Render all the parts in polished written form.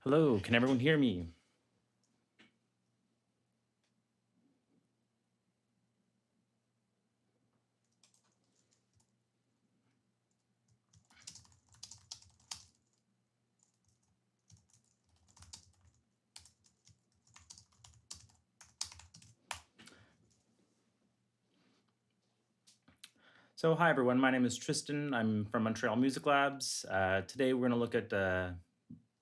Hello, can everyone hear me? So, hi everyone. My name is Tristan. I'm from Montreal Music Labs. Today, we're going to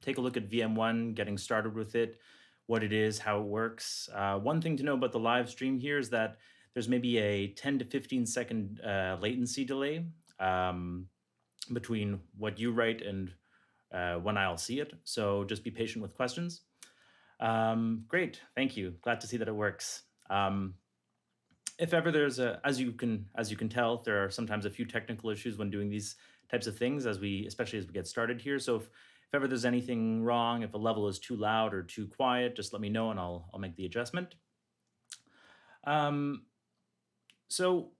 take a look at VM1, getting started with it, what it is, how it works. One thing to know about the live stream here is that there's maybe a 10 to 15 second latency delay um, between what you write and when I'll see it. So, just be patient with questions. Great, thank you. Glad to see that it works. If ever there's a as you can tell, there are sometimes a few technical issues when doing these types of things especially as we get started here. So if ever there's anything wrong, if a level is too loud or too quiet, just let me know and I'll make the adjustment. um, so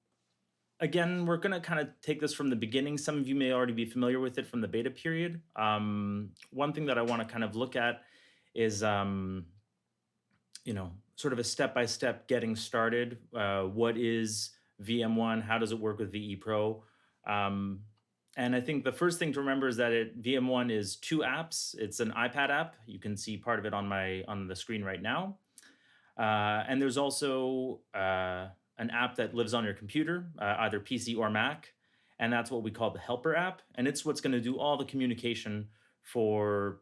again, we're going to kind of take this from the beginning. Some of you may already be familiar with it from the beta period. One thing that I want to kind of look at is sort of a step-by-step getting started. What is VM1? How does it work with VE Pro? Um, and I think the first thing to remember is that VM1 is two apps. It's an iPad app. You can see part of it on the screen right now. And there's also an app that lives on your computer, either PC or Mac, and that's what we call the helper app. And it's what's going to do all the communication for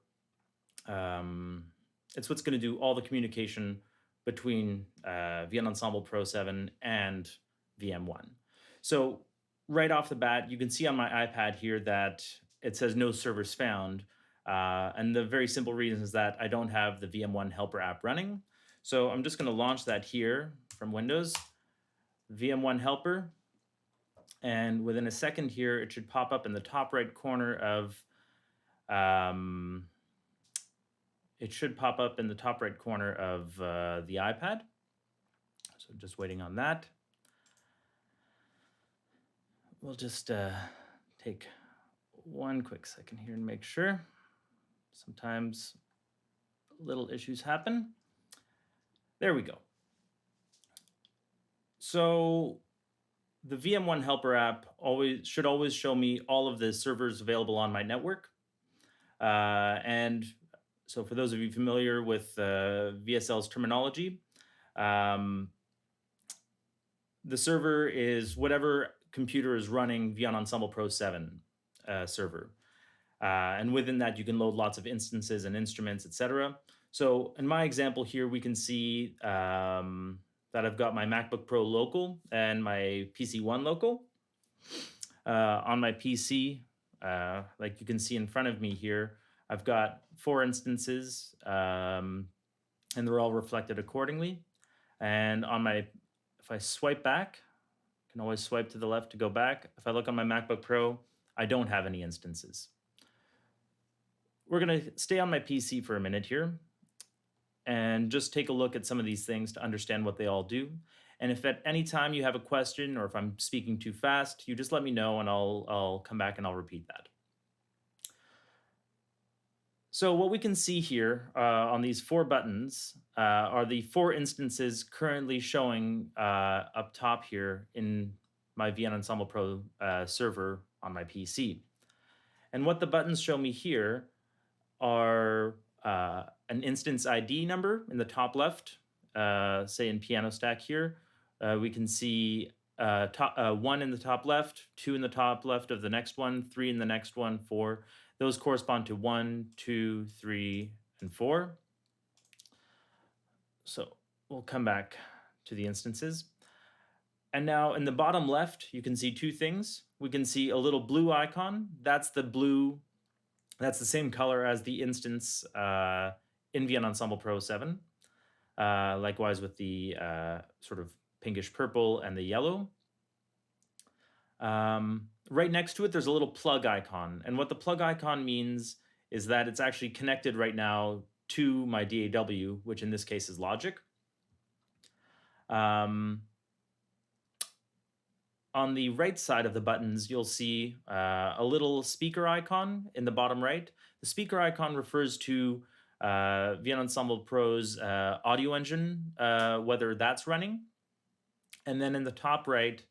um, it's what's going to do all the communication between Vienna Ensemble Pro 7 and VM1. So right off the bat, you can see on my iPad here that it says no servers found. And the very simple reason is that I don't have the VM1 helper app running. So I'm just going to launch that here from Windows, VM1 helper. And within a second here, it should pop up in the top right corner of um, the iPad. So just waiting on that. We'll just take one quick second here and make sure. Sometimes little issues happen. There we go. So the VM1 helper app should always show me all of the servers available on my network. And so for those of you familiar with VSL's terminology, um, the server is whatever computer is running Vienna Ensemble Pro 7 server. And within that, you can load lots of instances and instruments, etc. So in my example here, we can see that I've got my MacBook Pro local and my PC1 local. On my PC, like you can see in front of me here, I've got 4 instances, and they're all reflected accordingly. And if I swipe back, I can always swipe to the left to go back. If I look on my MacBook Pro, I don't have any instances. We're going to stay on my PC for a minute here and just take a look at some of these things to understand what they all do. And if at any time you have a question or if I'm speaking too fast, you just let me know and I'll come back and I'll repeat that. So what we can see here on these 4 buttons are the 4 instances currently showing up top here in my Vienna Ensemble Pro server on my PC. And what the buttons show me here are an instance ID number in the top left, say in Piano Stack here. We can see 1 in the top left, 2 in the top left of the next one, 3 in the next one, 4. Those correspond to 1, 2, 3, and 4. So we'll come back to the instances. And now in the bottom left, you can see 2 things. We can see a little blue icon. That's the same color as the instance in Vienna Ensemble Pro 7. Likewise with the sort of pinkish purple and the yellow. Right next to it, there's a little plug icon. And what the plug icon means is that it's actually connected right now to my DAW, which in this case is Logic. On the right side of the buttons, you'll see a little speaker icon in the bottom right. The speaker icon refers to Vienna Ensemble Pro's audio engine, whether that's running. And then in the top right,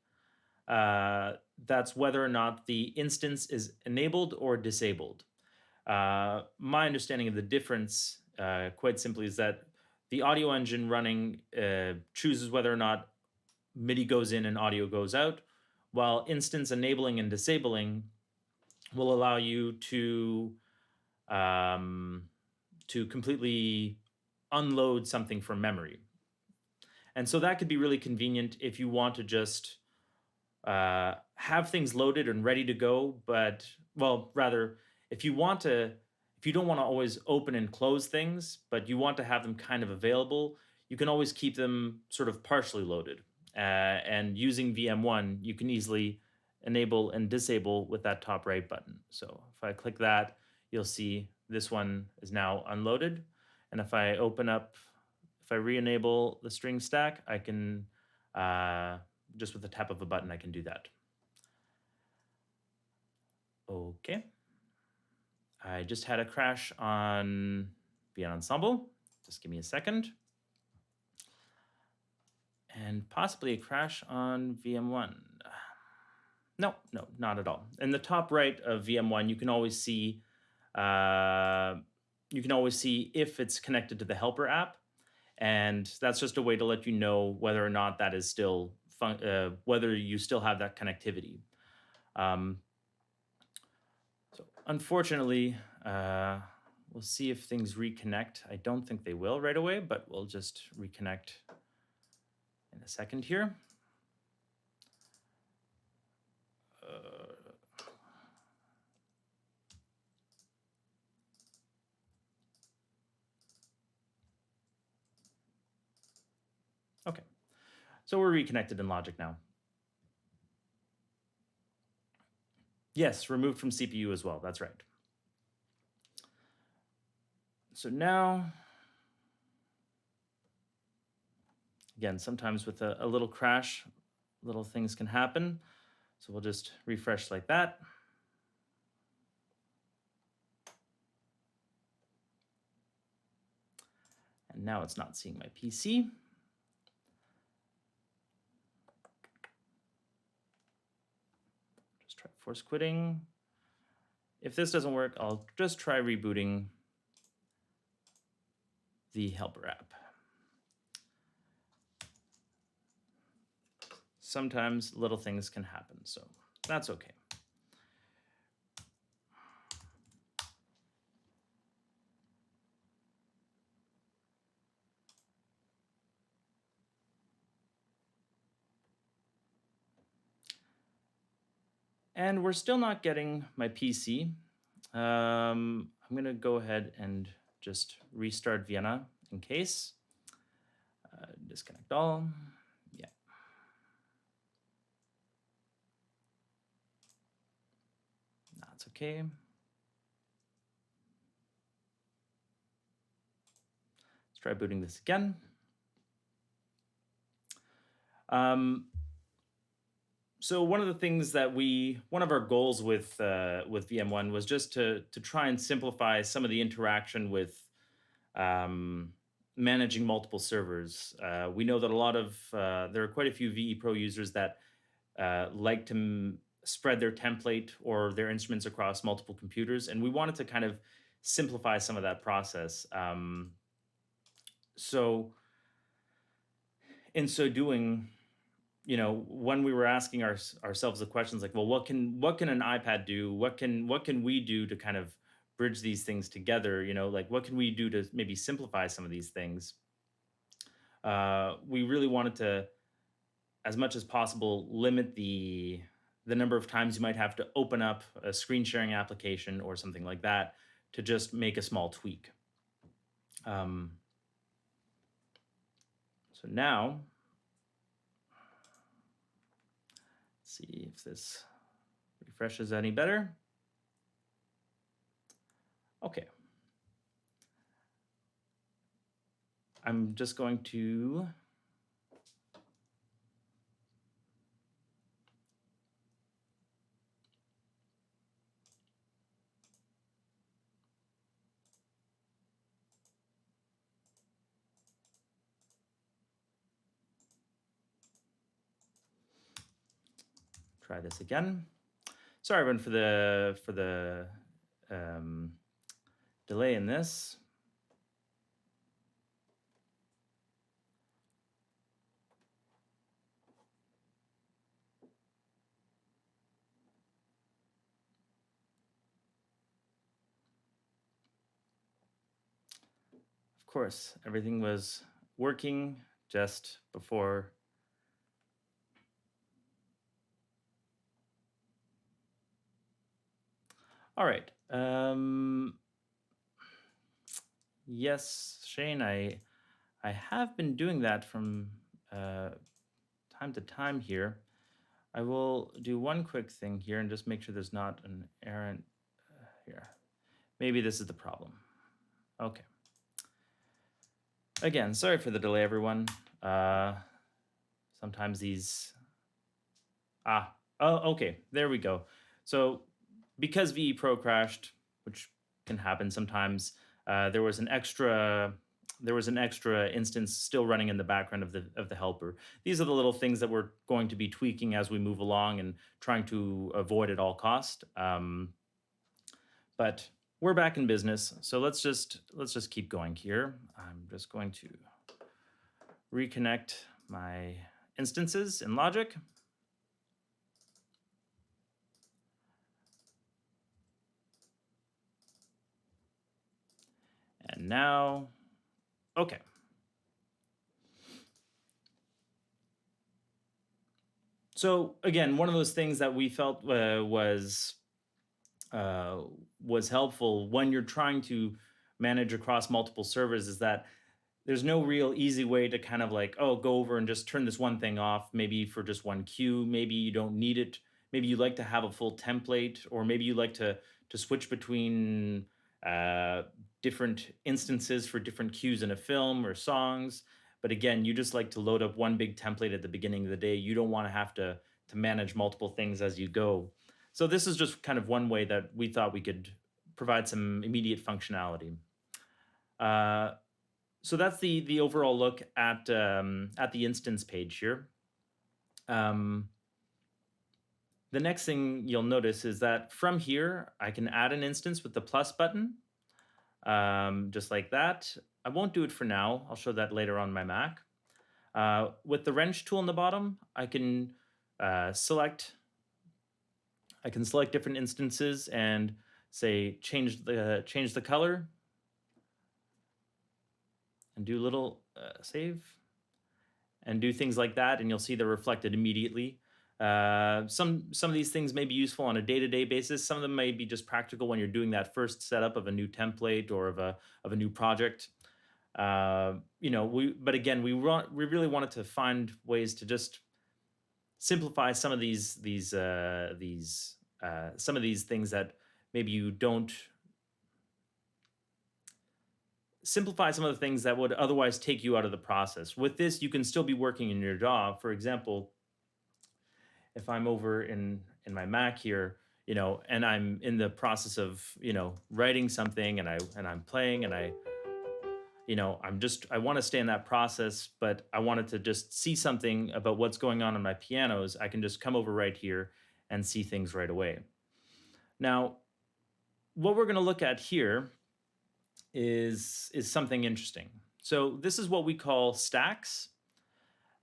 that's whether or not the instance is enabled or disabled. My understanding of the difference, quite simply, is that the audio engine running chooses whether or not MIDI goes in and audio goes out, while instance enabling and disabling will allow you um, to completely unload something from memory. And so that could be really convenient if you want to just have things loaded and ready to go. But, well, rather, if you want to, if you don't want to always open and close things, but you want to have them kind of available, you can always keep them sort of partially loaded. And using VM1, you can easily enable and disable with that top right button. So if I click that, you'll see this one is now unloaded. And if I open up, if I re-enable the string stack, I can, just with the tap of a button, I can do that. Okay. I just had a crash on Vienna Ensemble. Just give me a second. And possibly a crash on VM1. No, not at all. In the top right of VM1, you can always see if it's connected to the helper app, and that's just a way to let you know whether or not that is still whether you still have that connectivity. So unfortunately, we'll see if things reconnect. I don't think they will right away, but we'll just reconnect in a second here. Okay, so we're reconnected in Logic now. Yes, removed from CPU as well, that's right. So now, again, sometimes with a little crash, little things can happen. So we'll just refresh like that. And now it's not seeing my PC. Just try force quitting. If this doesn't work, I'll just try rebooting the helper app. Sometimes little things can happen, so that's okay. And we're still not getting my PC. I'm going to go ahead and just restart Vienna in case. Disconnect all. Yeah. That's okay. Let's try booting this again. So one of the things that one of our goals with VM1 was just to try and simplify some of the interaction with managing multiple servers. We know that there are quite a few VE Pro users that like to spread their template or their instruments across multiple computers, and we wanted to kind of simplify some of that process. So in so doing, when we were asking ourselves the questions like, well, what can an iPad do? What can we do to kind of bridge these things together? Like what can we do to maybe simplify some of these things? We really wanted to, as much as possible, limit the number of times you might have to open up a screen sharing application or something like that to just make a small tweak. So now, see if this refreshes any better. Okay. I'm just going to try this again. Sorry, everyone, for the um, delay in this. Of course, everything was working just before. All right. Yes, Shane, I have been doing that from time to time here. I will do one quick thing here and just make sure there's not an errant here. Maybe this is the problem. Okay. Again, sorry for the delay, everyone. Sometimes these... okay, there we go. So because VE Pro crashed, which can happen sometimes, there was an extra instance still running in the background of the helper. These are the little things that we're going to be tweaking as we move along and trying to avoid at all cost. But we're back in business, so let's just keep going here. I'm just going to reconnect my instances in Logic. And now, okay. So again, one of those things that we felt was helpful when you're trying to manage across multiple servers is that there's no real easy way to kind of like, oh, go over and just turn this one thing off, maybe for just one queue. Maybe you don't need it. Maybe you like to have a full template, or maybe you like to switch between uh, different instances for different cues in a film or songs. But again, you just like to load up one big template at the beginning of the day. You don't want to have to manage multiple things as you go. So this is just kind of one way that we thought we could provide some immediate functionality. So that's the overall look at the instance page here. The next thing you'll notice is that from here, I can add an instance with the plus button, just like that. I won't do it for now. I'll show that later on my Mac. With the wrench tool in the bottom, I can select different instances and say change the color, and do a little save, and do things like that, and you'll see they're reflected immediately. Some of these things may be useful on a day-to-day basis. Some of them may be just practical when you're doing that first setup of a new template or of a new project. But again, we really wanted to find ways to just simplify some of these things that maybe you don't simplify some of the things that would otherwise take you out of the process. With this, you can still be working in your job. For example, if I'm over in my Mac here, and I'm in the process of, writing something, and I'm playing, and I want to stay in that process, but I wanted to just see something about what's going on my pianos. I can just come over right here and see things right away. Now, what we're going to look at here is something interesting. So this is what we call stacks.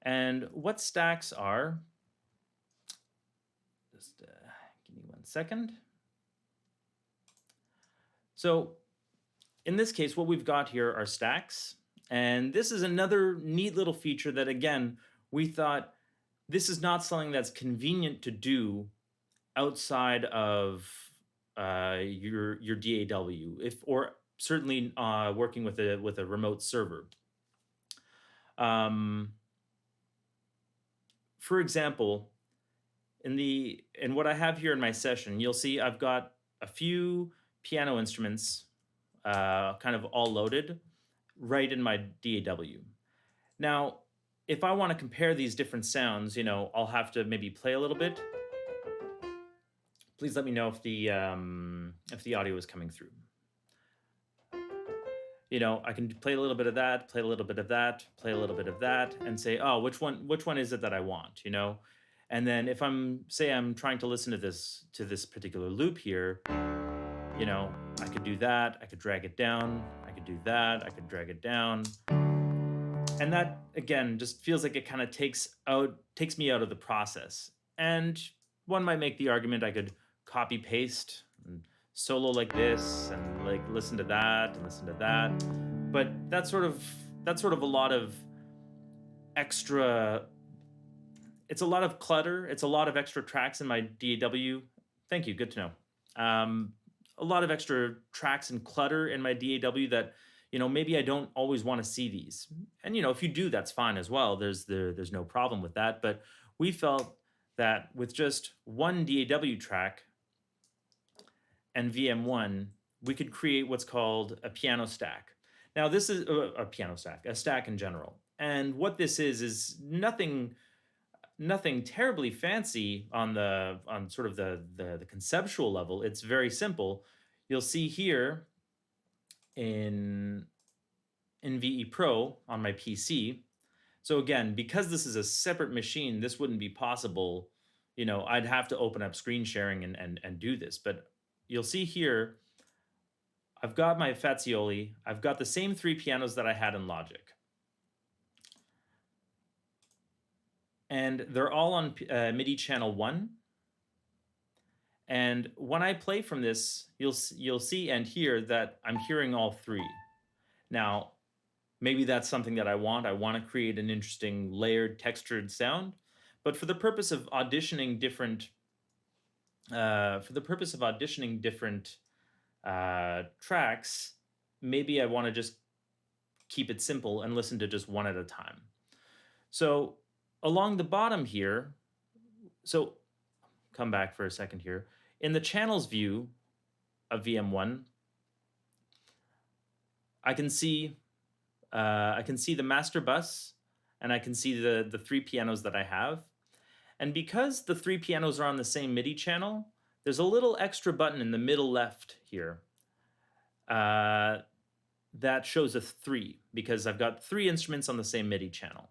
And what stacks are, just give me 1 second. So in this case, what we've got here are stacks. And this is another neat little feature that, again, we thought this is not something that's convenient to do outside of your DAW, or certainly working with a remote server. For example, in what I have here in my session, you'll see I've got a few piano instruments kind of all loaded right in my DAW. Now, if I want to compare these different sounds, I'll have to maybe play a little bit. Please let me know if the audio is coming through. I can play a little bit of that, play a little bit of that, play a little bit of that, and say, oh, which one is it that I want, And then if I'm trying to listen to this particular loop here, you know, I could do that, I could drag it down, I could do that, I could drag it down. And that again just feels like it kind of takes me out of the process. And one might make the argument I could copy paste and solo like this and like listen to that and listen to that. But that's sort of a lot of extra it's a lot of clutter. It's a lot of extra tracks in my DAW. Thank you. Good to know. A lot of extra tracks and clutter in my DAW that maybe I don't always want to see these. And if you do, that's fine as well. There's no problem with that. But we felt that with just one DAW track and VM1, we could create what's called a piano stack. Now, this is a piano stack, a stack in general. And what this is nothing terribly fancy on sort of the conceptual level. It's very simple. You'll see here in VE Pro on my PC. So again, because this is a separate machine, this wouldn't be possible. I'd have to open up screen sharing and do this. But you'll see here, I've got my Fazioli. I've got the same three pianos that I had in Logic. And they're all on MIDI channel 1. And when I play from this, you'll see and hear that I'm hearing all three. Now, maybe that's something that I want. I want to create an interesting layered, textured sound. But for the purpose of auditioning different, tracks, maybe I want to just keep it simple and listen to just one at a time. So along the bottom here, so come back for a second here. In the channels view of VM1, I can see the master bus, and I can see the three pianos that I have. And because the three pianos are on the same MIDI channel, there's a little extra button in the middle left here that shows a 3, because I've got 3 instruments on the same MIDI channel.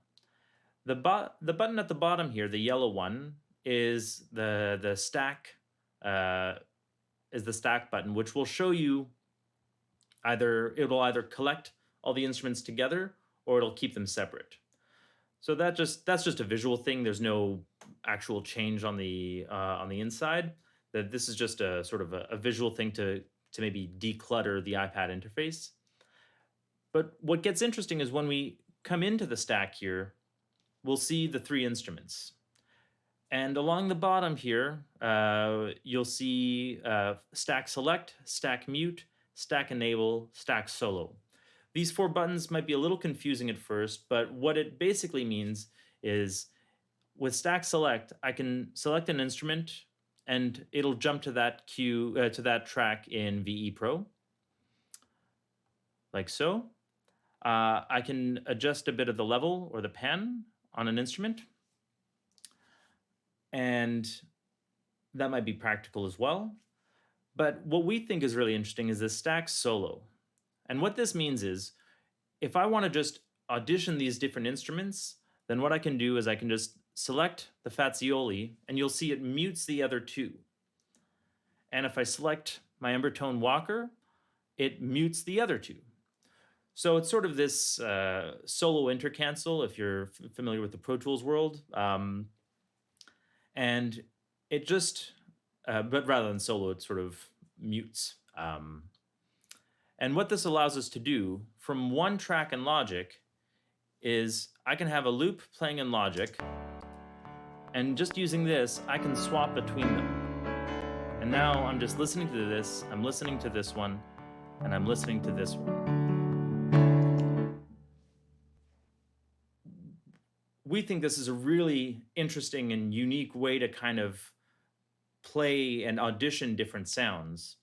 The button at the bottom here, the yellow one, is the stack button, which will show you it'll either collect all the instruments together or it'll keep them separate. So that's just a visual thing. There's no actual change on the inside. That this is just a sort of a visual thing to maybe declutter the iPad interface. But what gets interesting is when we come into the stack here, we'll see the 3 instruments. And along the bottom here, you'll see stack select, stack mute, stack enable, stack solo. These 4 buttons might be a little confusing at first, but what it basically means is with stack select, I can select an instrument and it'll jump to that to that track in VE Pro, like so. I can adjust a bit of the level or the pan on an instrument, and that might be practical as well. But what we think is really interesting is this stack solo. And what this means is, if I want to just audition these different instruments, then what I can do is I can just select the Fazioli, and you'll see it mutes the other 2. And if I select my Embertone Walker, it mutes the other 2. So it's sort of this solo intercancel, if you're familiar with the Pro Tools world. And it just, but rather than solo, it sort of mutes. And what this allows us to do from one track in Logic is I can have a loop playing in Logic, and just using this, I can swap between them. And now I'm just listening to this, I'm listening to this one, and I'm listening to this one. We think this is a really interesting and unique way to kind of play and audition different sounds,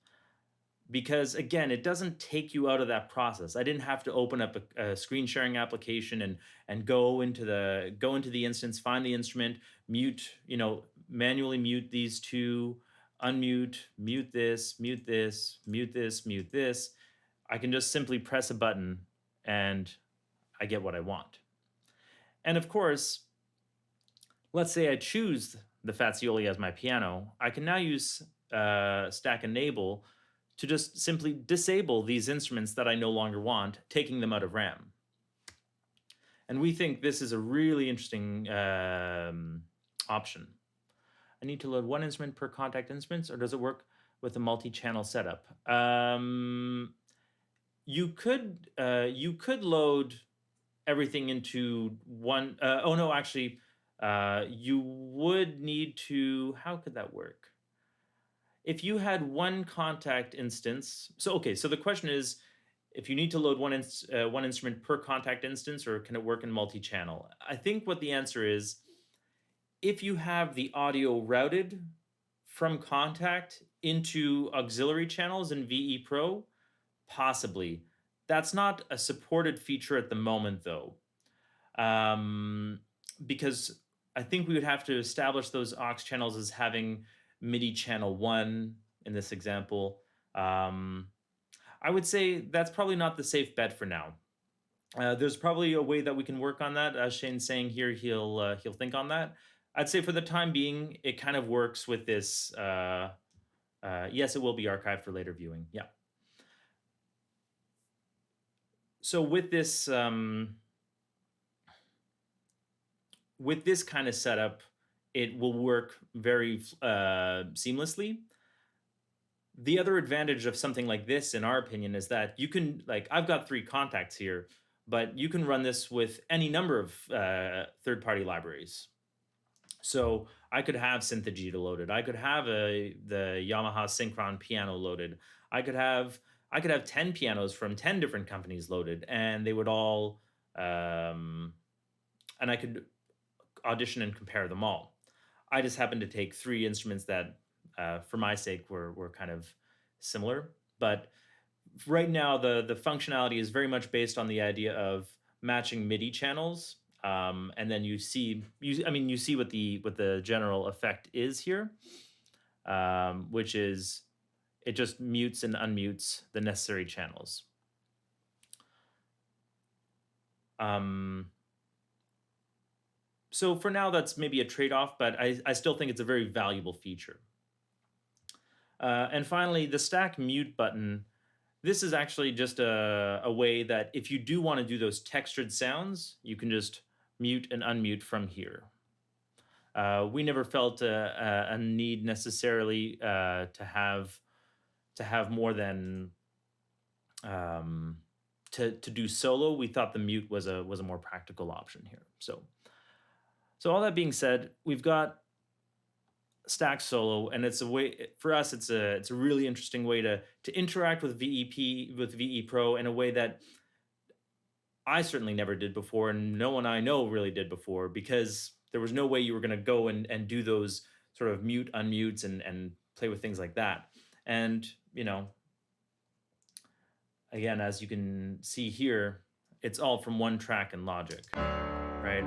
because again, it doesn't take you out of that process. I didn't have to open up a screen sharing application and go into the instance, find the instrument, mute, manually mute these 2, unmute, mute this, mute this, mute this, mute this. I can just simply press a button and I get what I want. And of course, let's say I choose the Fazioli as my piano, I can now use stack enable to just simply disable these instruments that I no longer want, taking them out of RAM. And we think this is a really interesting option. I need to load one instrument per contact instruments, or does it work with a multi-channel setup? You could load everything into one. Oh no, actually, you would need to. How could that work? If you had one contact instance, so okay, so the question is, if you need to load one instrument per contact instance, or can it work in multi-channel? I think what the answer is, if you have the audio routed from contact into auxiliary channels in VE Pro, possibly. That's not a supported feature at the moment, though, um, because I think we would have to establish those aux channels as having MIDI channel 1 in this example. I would say that's probably not the safe bet for now. There's probably a way that we can work on that. As Shane's saying here, he'll think on that. I'd say for the time being, it kind of works with this. Yes, it will be archived for later viewing. Yeah. So with this kind of setup, it will work very seamlessly. The other advantage of something like this, in our opinion, is that you can, like, I've got 3 contacts here, but you can run this with any number of third-party libraries. So I could have Synthogy loaded. I could have the Yamaha Synchron piano loaded. I could have 10 pianos from 10 different companies loaded, and they would all, and I could audition and compare them all. I just happened to take 3 instruments that, for my sake, were kind of similar. But right now, the functionality is very much based on the idea of matching MIDI channels, and then you see what the general effect is here, which is it just mutes and unmutes the necessary channels. So for now, that's maybe a trade-off, but I still think it's a very valuable feature. And finally, the stack mute button. This is actually just a way that if you do want to do those textured sounds, you can just mute and unmute from here. We never felt a need necessarily to have more than to do solo. We thought the mute was a more practical option here. So all that being said, we've got stack solo, and it's a way for us. It's a really interesting way to interact with VE Pro in a way that I certainly never did before, and no one I know really did before, because there was no way you were going to go and do those sort of mute unmutes and play with things like that. And again, as you can see here, it's all from one track in Logic, right?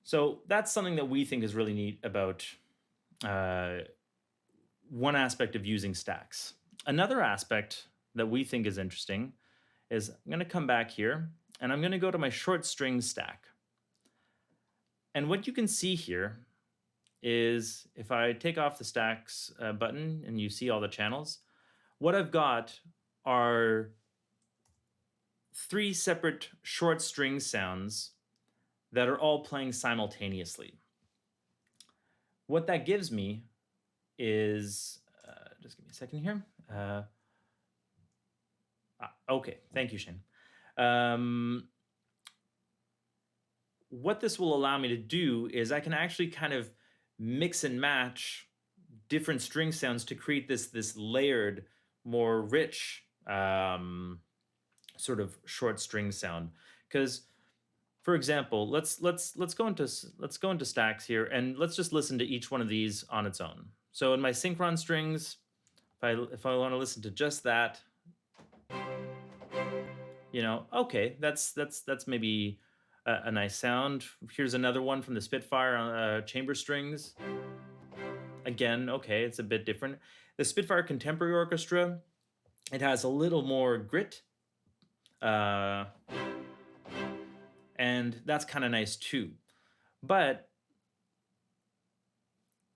So that's something that we think is really neat about one aspect of using stacks. Another aspect that we think is interesting is I'm going to come back here, and I'm going to go to my short string stack. And what you can see here is if I take off the stacks button and you see all the channels, what I've got are 3 separate short string sounds that are all playing simultaneously. What that gives me is, just give me a second here. Okay, thank you, Shane. What this will allow me to do is I can actually kind of mix and match different string sounds to create this layered, more rich sort of short string sound. Because, for example, let's go into stacks here, and let's just listen to each one of these on its own. So in my synchron strings, if I want to listen to just that, okay, that's maybe a nice sound. Here's another one from the Spitfire chamber strings. Again, okay, it's a bit different. The Spitfire Contemporary Orchestra, it has a little more grit Uh, and that's kind of nice too. But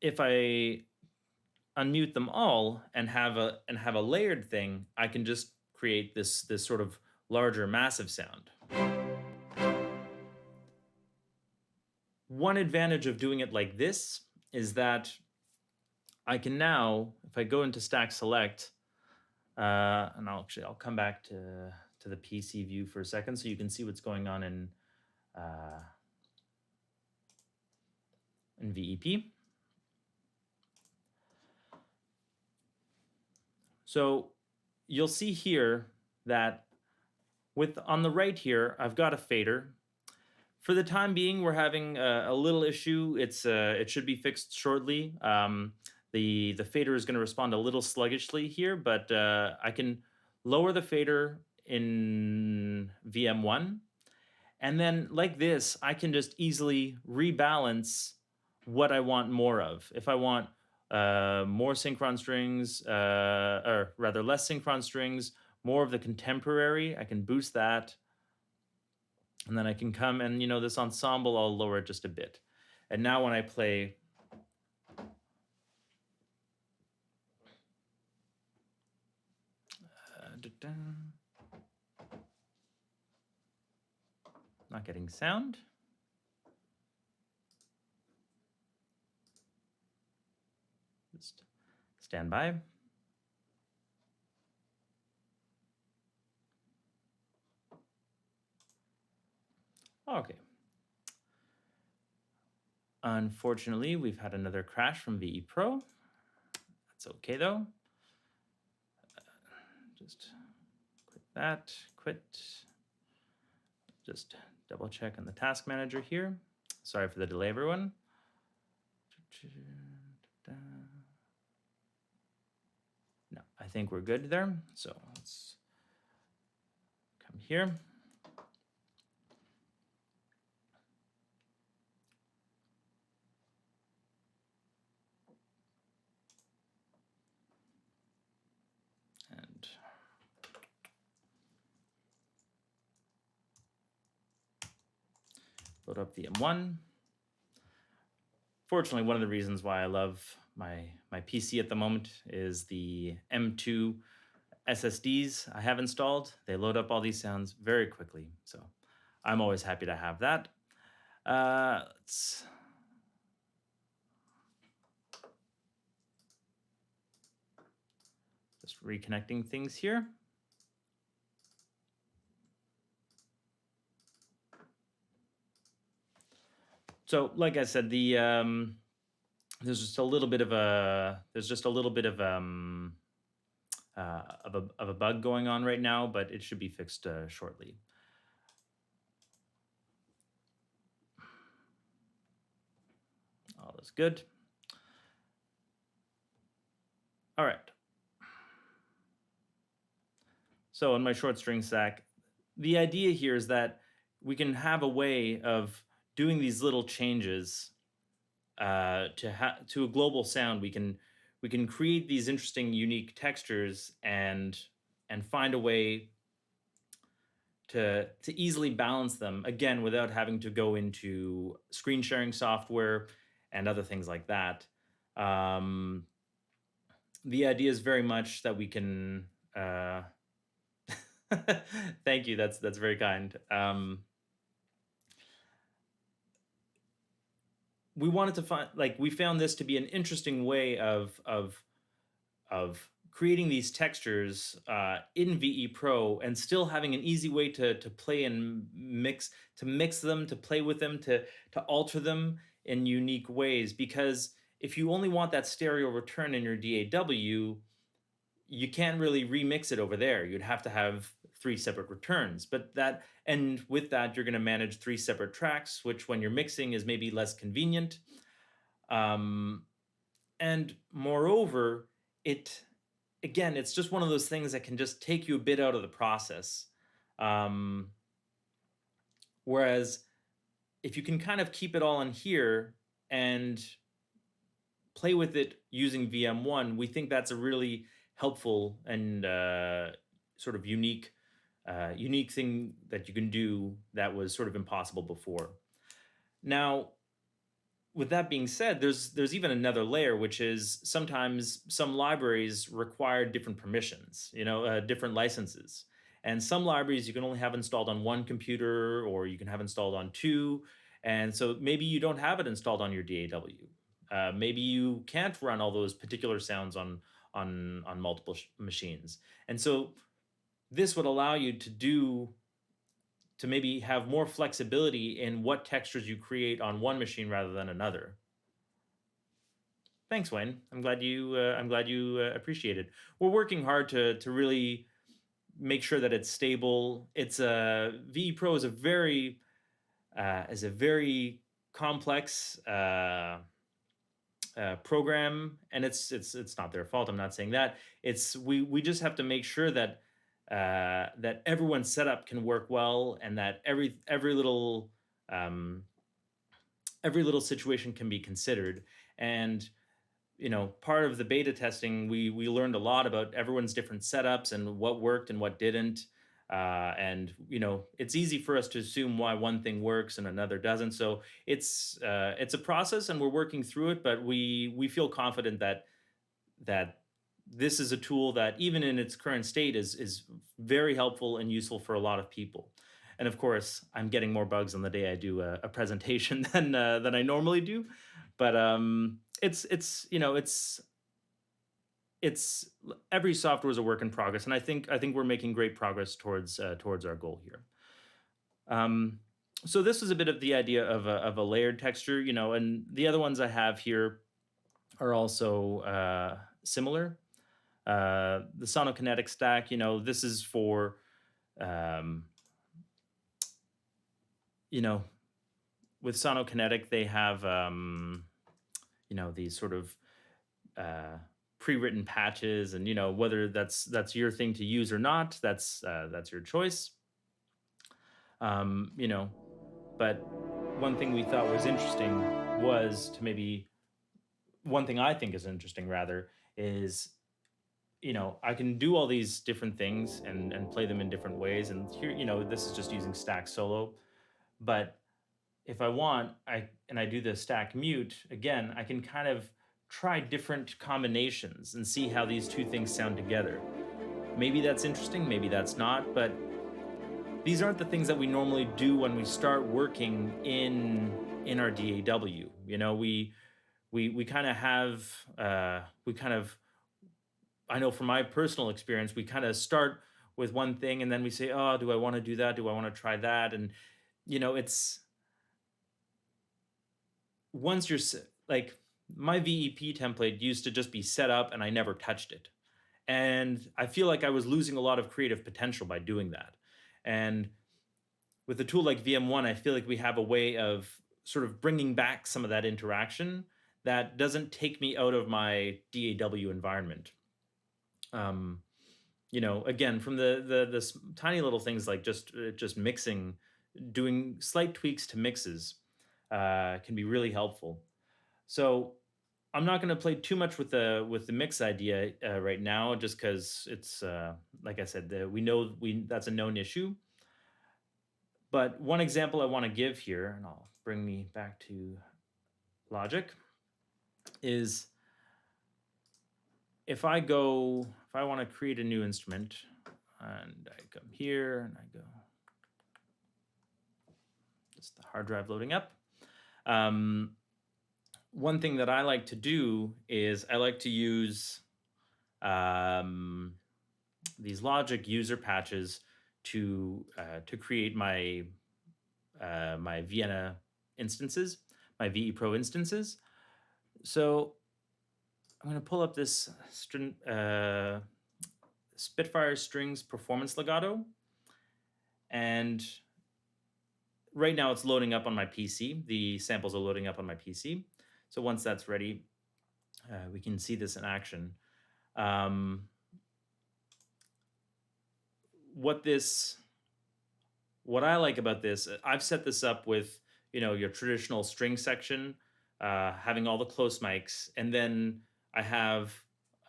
if I unmute them all and have a layered thing, I can just create this sort of larger massive sound. One advantage of doing it like this is that I can now, if I go into stack select, and I'll come back to the PC view for a second so you can see what's going on uh, in VEP. So you'll see here that on the right here, I've got a fader. For the time being, we're having a little issue. It should be fixed shortly. The fader is going to respond a little sluggishly here, but I can lower the fader in VM1, and then like this, I can just easily rebalance what I want more of. If I want more synchron strings, or rather less synchron strings, more of the contemporary, I can boost that. And then I can come and, this ensemble, I'll lower it just a bit. And now when I play, not getting sound. Just stand by. Okay. Unfortunately, we've had another crash from VE Pro. That's okay though. Just quit that, quit. Just double check on the task manager here. Sorry for the delay, everyone. No, I think we're good there. So let's come here. And load up VM1. Fortunately, one of the reasons why I love my PC at the moment is the M2 SSDs I have installed. They load up all these sounds very quickly, so I'm always happy to have that. Let's just reconnecting things here. So, like I said, there's just a little bit of a bug going on right now, but it should be fixed shortly. All is good. All right. So in my short string stack, the idea here is that we can have a way of doing these little changes to a global sound. We can create these interesting, unique textures and find a way to easily balance them again without having to go into screen sharing software and other things like that. The idea is very much that we can. Thank you. That's very kind. We wanted to find, we found this to be an interesting way of creating these textures in VE Pro and still having an easy way to play and mix them, to play with them, to alter them in unique ways. Because if you only want that stereo return in your DAW, you can't really remix it over there. You'd have to have 3 separate returns. And with that, you're going to manage 3 separate tracks, which when you're mixing is maybe less convenient. And moreover, it's just one of those things that can just take you a bit out of the process. Whereas if you can kind of keep it all in here and play with it using VM1, we think that's a really helpful and sort of unique unique thing that you can do that was sort of impossible before. Now, with that being said, there's even another layer, which is sometimes some libraries require different permissions, different licenses. And some libraries you can only have installed on one computer, or you can have installed on two. And so maybe you don't have it installed on your DAW. Maybe you can't run all those particular sounds on multiple machines. And so this would allow you to maybe have more flexibility in what textures you create on one machine rather than another. Thanks, Wayne. I'm glad you appreciate it. We're working hard to really make sure that it's stable. It's a VE Pro is a very complex program, and it's not their fault. I'm not saying that. It's we just have to make sure that that everyone's setup can work well, and that um, every little situation can be considered. And part of the beta testing, we learned a lot about everyone's different setups and what worked and what didn't. And it's easy for us to assume why one thing works and another doesn't. So it's a process, and we're working through it. But we feel confident that this is a tool that, even in its current state, is very helpful and useful for a lot of people. And of course, I'm getting more bugs on the day I do a presentation than I normally do. But it's every software is a work in progress, and I think we're making great progress towards our goal here. Um, so this is a bit of the idea of a layered texture, and the other ones I have here are also similar. The Sonokinetic stack, this is for um, you know with Sonokinetic, they have these sort of uh, pre-written patches, and whether that's your thing to use or not, that's your choice. um you know but one thing we thought was interesting was to maybe one thing I think is interesting, rather, is I can do all these different things and play them in different ways, and here, this is just using stack solo. But if I want, I do the stack mute again, I can kind of try different combinations and see how these two things sound together. Maybe that's interesting, maybe that's not, but these aren't the things that we normally do when we start working in our DAW. We kind of have we kind of I know from my personal experience, we kind of start with one thing, and then we say, "Oh, do I want to do that? Do I want to try that?" And it's once like, my VEP template used to just be set up and I never touched it. And I feel like I was losing a lot of creative potential by doing that. And with a tool like VM1, I feel like we have a way of sort of bringing back some of that interaction that doesn't take me out of my DAW environment. Um, again, from the tiny little things like just mixing, doing slight tweaks to mixes can be really helpful. So I'm not going to play too much with the mix idea right now, just because it's like I said, we know that's a known issue. But one example I want to give here, and I'll bring me back to Logic, is if I want to create a new instrument, and I come here and I go, just the hard drive loading up. One thing that I like to do is I like to use these Logic user patches to create my my Vienna instances, my VE Pro instances. So I'm going to pull up this Spitfire Strings Performance Legato, and right now it's loading up on my PC. The samples are loading up on my PC. So once that's ready, we can see this in action. What I like about this, I've set this up with your traditional string section, having all the close mics, and then I have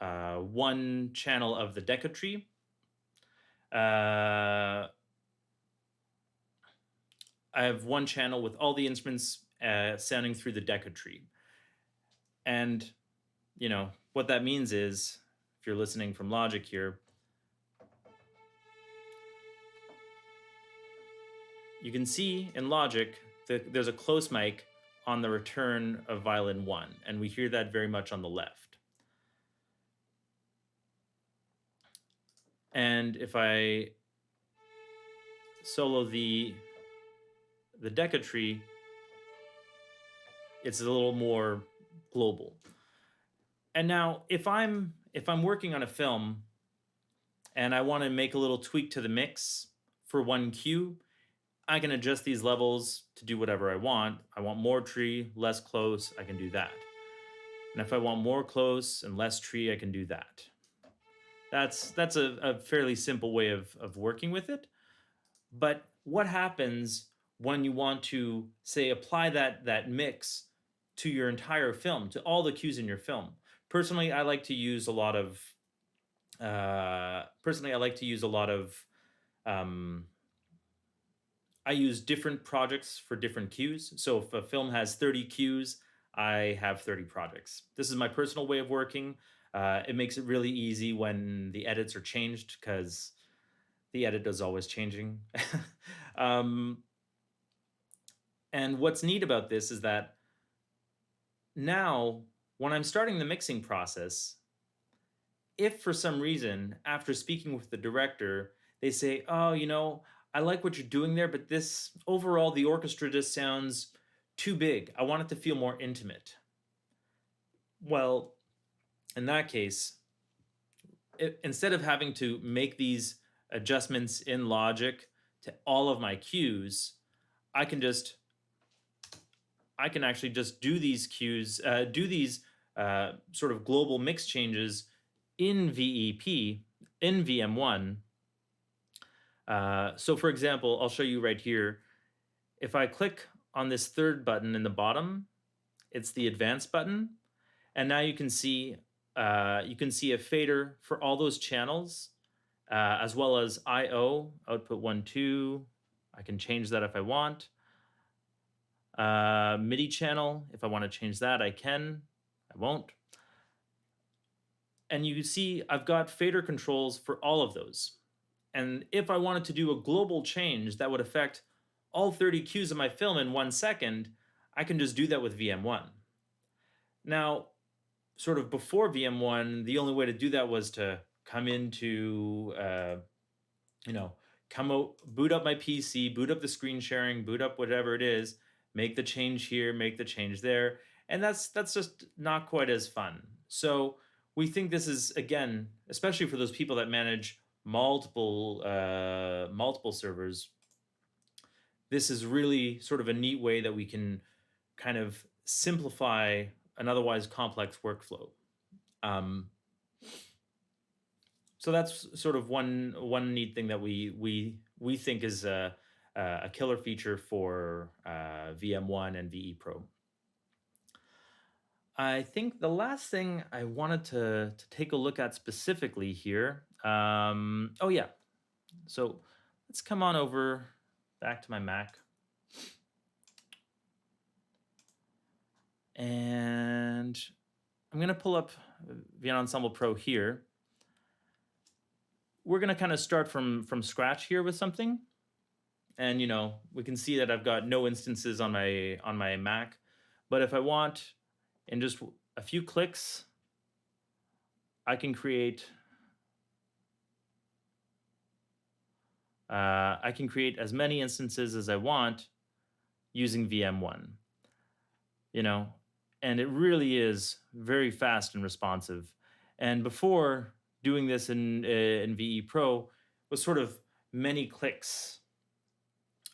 one channel of the deca tree, Uh, I have one channel with all the instruments sounding through the Deca tree. And, what that means is, if you're listening from Logic here, you can see in Logic that there's a close mic on the return of violin 1, and we hear that very much on the left. And if I solo the Deca tree, it's a little more global. And now if I'm working on a film and I want to make a little tweak to the mix for one cue, I can adjust these levels to do whatever I want. I want more tree, less close, I can do that. And if I want more close and less tree, I can do that. That's a fairly simple way of working with it. But what happens when you want to, say, apply that mix to your entire film, to all the cues in your film? Personally, I like to use a lot of um, I use different projects for different cues. So if a film has 30 cues, I have 30 projects. This is my personal way of working. It makes it really easy when the edits are changed because the edit is always changing. um, and what's neat about this is that now, when I'm starting the mixing process, if for some reason, after speaking with the director, they say, "Oh, I like what you're doing there, but this overall, the orchestra just sounds too big. I want it to feel more intimate." Well, in that case, instead of having to make these adjustments in Logic to all of my cues, I can just I can actually just do these cues, do these sort of global mix changes in VEP, in VM1. So for example, I'll show you right here. If I click on this third button in the bottom, it's the advanced button. And now you can see a fader for all those channels, as well as IO, output 1, 2. I can change that if I want. MIDI channel, if I want to change that, I can. I won't. And you see I've got fader controls for all of those. And if I wanted to do a global change that would affect all 30 cues of my film in 1 second, I can just do that with VM1. Now, sort of before VM1, the only way to do that was to come into, come out, boot up my PC, boot up the screen sharing, boot up whatever it is, make the change here, make the change there, and that's just not quite as fun. So we think this is, again, especially for those people that manage multiple servers, this is really sort of a neat way that we can kind of simplify an otherwise complex workflow. Um, so that's sort of one neat thing that we think is a killer feature for VM1 and VE Pro. I think the last thing I wanted to take a look at specifically here. Oh yeah, so let's come on over back to my Mac. And I'm going to pull up Vienna Ensemble Pro here. We're going to kind of start from scratch here with something. And, we can see that I've got no instances on my Mac. But if I want, in just a few clicks, I can create as many instances as I want using VM1. And it really is very fast and responsive. And before, doing this in VE Pro was sort of many clicks.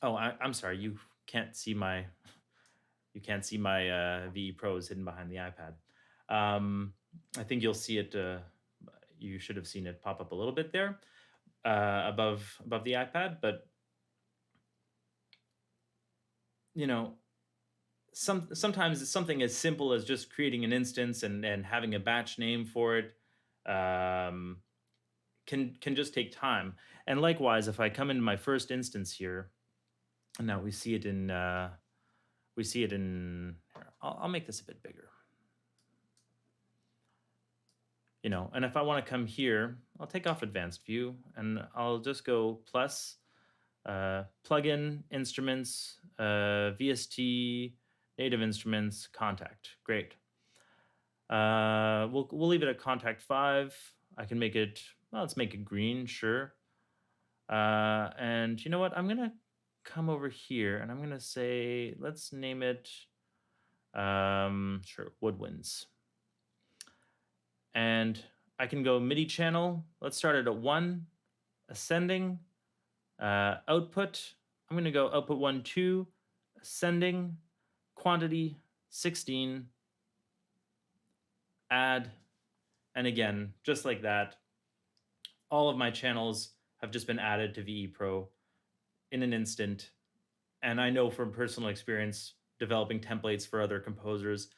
Oh, I'm sorry, you can't see my VE Pro is hidden behind the iPad. I think you'll see it. You should have seen it pop up a little bit there above the iPad, but sometimes it's something as simple as just creating an instance and having a batch name for it can just take time. And likewise, if I come into my first instance here, and now we see it in here, I'll make this a bit bigger. And if I want to come here, I'll take off advanced view and I'll just go plus plugin instruments, VST, native instruments, contact. Great. We'll leave it at contact 5. I can make it, well, let's make it green, sure. And you know what? I'm gonna come over here and I'm gonna say, let's name it, sure, woodwinds. And I can go MIDI channel. Let's start it at 1, ascending. Output, I'm going to go output 1, 2, ascending, quantity 16, add, and again, just like that, all of my channels have just been added to VE Pro in an instant. And I know from personal experience developing templates for other composers,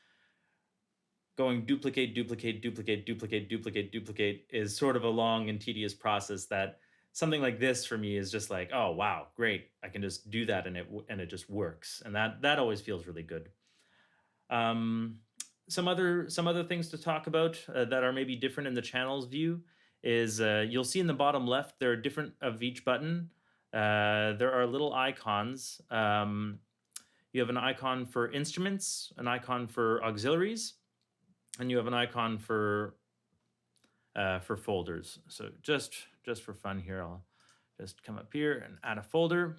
going duplicate, duplicate, duplicate, duplicate, duplicate, duplicate is sort of a long and tedious process that something like this for me is just like, oh, wow, great. I can just do that and it just works. And that always feels really good. Some other things to talk about that are maybe different in the channels view is you'll see in the bottom left, there are different of each button. There are little icons. You have an icon for instruments, an icon for auxiliaries, and you have an icon for folders. So just for fun here, I'll just come up here and add a folder.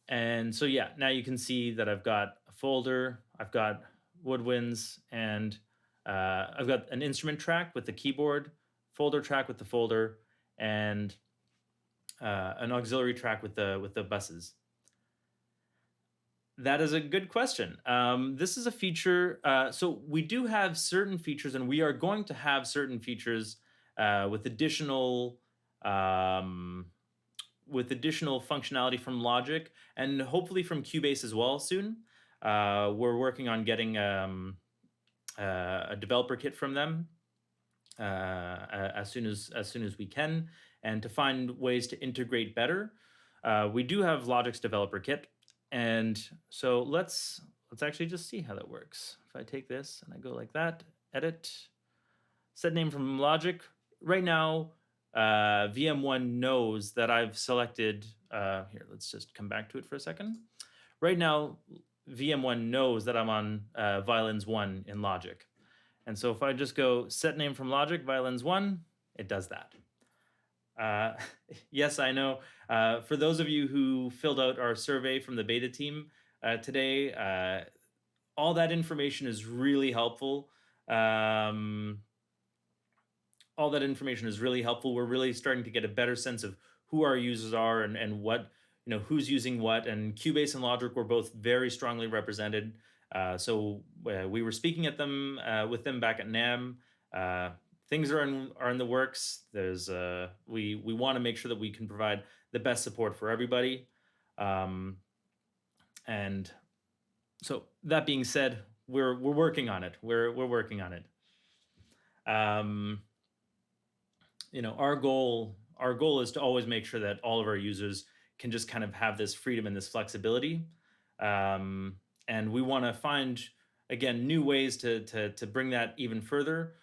And so yeah, now you can see that I've got a folder, I've got woodwinds, and I've got an instrument track with the keyboard, folder track with the folder, and an auxiliary track with the buses. That is a good question. This is a feature. So we do have certain features, and we are going to have certain features with additional functionality from Logic and hopefully from Cubase as well soon. We're working on getting a developer kit from them as soon as we can, and to find ways to integrate better. We do have Logic's developer kit. And so let's actually just see how that works. If I take this and I go like that, edit, set name from Logic. Right now, VM1 knows that I've selected, here, let's just come back to it for a second. Right now, VM1 knows that I'm on violins 1 in Logic. And so if I just go set name from Logic, violins 1, it does that. Yes, I know. For those of you who filled out our survey from the beta team today, all that information is really helpful. All that information is really helpful. We're really starting to get a better sense of who our users are and what, who's using what. And Cubase and Logic were both very strongly represented. So we were speaking at them with them back at NAMM. Things are in the works. There's we want to make sure that we can provide the best support for everybody. And so that being said, we're working on it. We're working on it. Our goal is to always make sure that all of our users can just kind of have this freedom and this flexibility. And we want to find, again, new ways to bring that even further.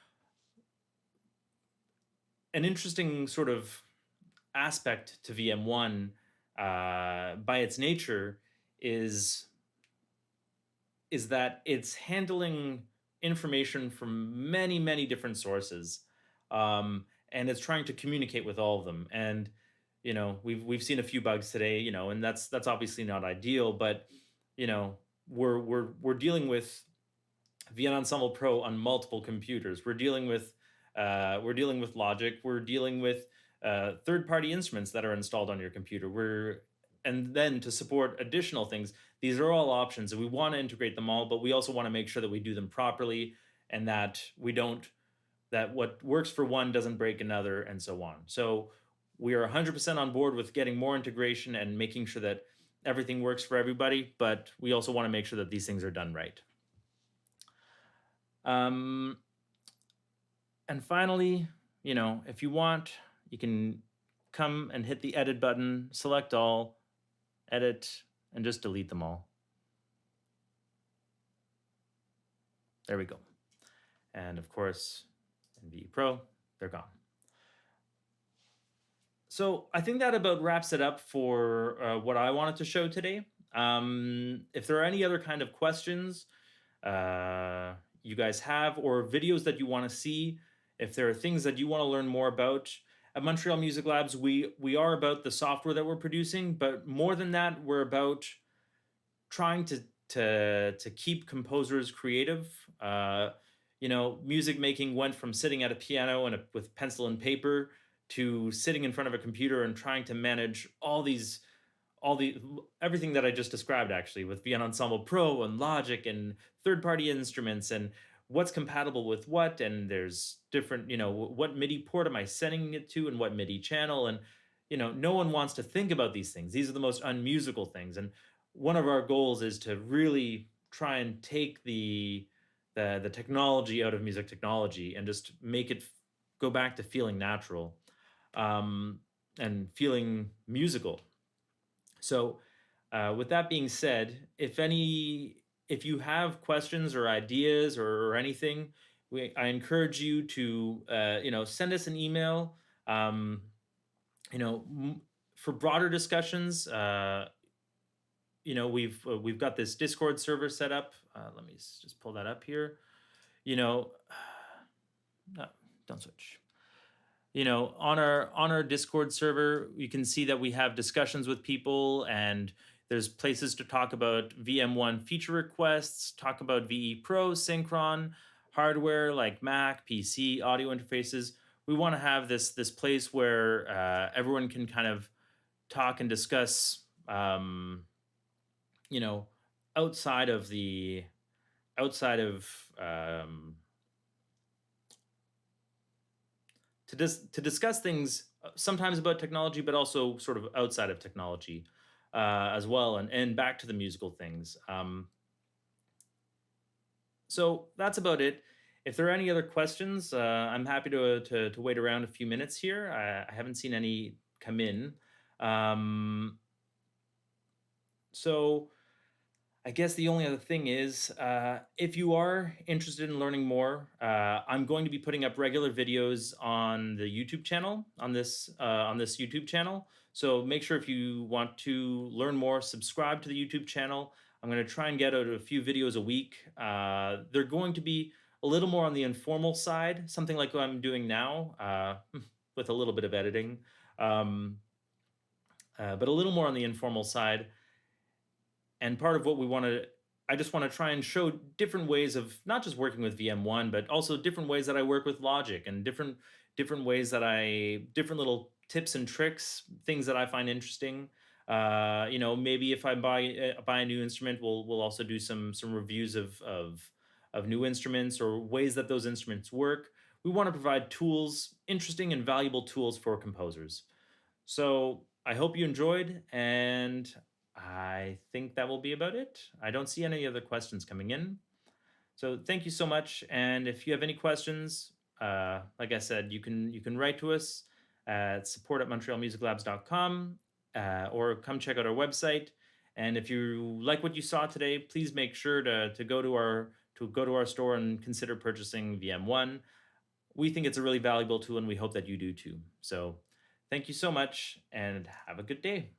An interesting sort of aspect to VM1 by its nature is that it's handling information from many, many different sources. And it's trying to communicate with all of them. And, we've seen a few bugs today, and that's obviously not ideal, but, we're dealing with Vienna Ensemble Pro on multiple computers. We're dealing with Logic. We're dealing with third-party instruments that are installed on your computer. And then to support additional things, these are all options, and we want to integrate them all, but we also want to make sure that we do them properly and that that what works for one doesn't break another, and so on. So we are 100% on board with getting more integration and making sure that everything works for everybody, but we also want to make sure that these things are done right. And finally, if you want, you can come and hit the edit button, select all, edit, and just delete them all. There we go. And of course, in VE Pro, they're gone. So I think that about wraps it up for what I wanted to show today. If there are any other kind of questions uh, you guys have, or videos that you want to see, if there are things that you want to learn more about, at Montreal Music Labs, we are about the software that we're producing, but more than that, we're about trying to keep composers creative. Music making went from sitting at a piano and with pencil and paper to sitting in front of a computer and trying to manage all the everything that I just described, actually, with Vienna Ensemble Pro and Logic and third-party instruments and what's compatible with what. And there's different, what MIDI port am I sending it to and what MIDI channel. And no one wants to think about these things. These are the most unmusical things. And one of our goals is to really try and take the technology out of music technology and just make it go back to feeling natural, um, and feeling musical. So, with that being said, if you have questions or ideas or anything, I encourage you to send us an email. Um, you know, for broader discussions, we've got this Discord server set up. Let me just pull that up here. You know, no, don't switch. On our Discord server, you can see that we have discussions with people, and there's places to talk about VM1 feature requests, talk about VE Pro Synchron, hardware like Mac, PC, audio interfaces. We want to have this place where everyone can kind of talk and discuss, you know, outside of the outside of to discuss things, sometimes about technology, but also sort of outside of technology as well, and back to the musical things. So that's about it. If there are any other questions, I'm happy to wait around a few minutes here. I haven't seen any come in. Um, so I guess the only other thing is, if you are interested in learning more, I'm going to be putting up regular videos on the YouTube channel, on this YouTube channel. So make sure, if you want to learn more, subscribe to the YouTube channel. I'm going to try and get out a few videos a week. They're going to be a little more on the informal side, something like what I'm doing now, with a little bit of editing, um, but a little more on the informal side. And part of what I just want to try and show different ways of not just working with VM1, but also different ways that I work with Logic, and different ways that different little tips and tricks, things that I find interesting. Maybe if I buy a new instrument, we'll also do some reviews of new instruments or ways that those instruments work. We want to provide tools, interesting and valuable tools for composers. So I hope you enjoyed, and I think that will be about it. I don't see any other questions coming in. So thank you so much. And if you have any questions, like I said, you can write to us at support@montrealmusiclabs.com, or come check out our website. And if you like what you saw today, please make sure to go to our store and consider purchasing VM1. We think it's a really valuable tool, and we hope that you do too. So thank you so much, and have a good day.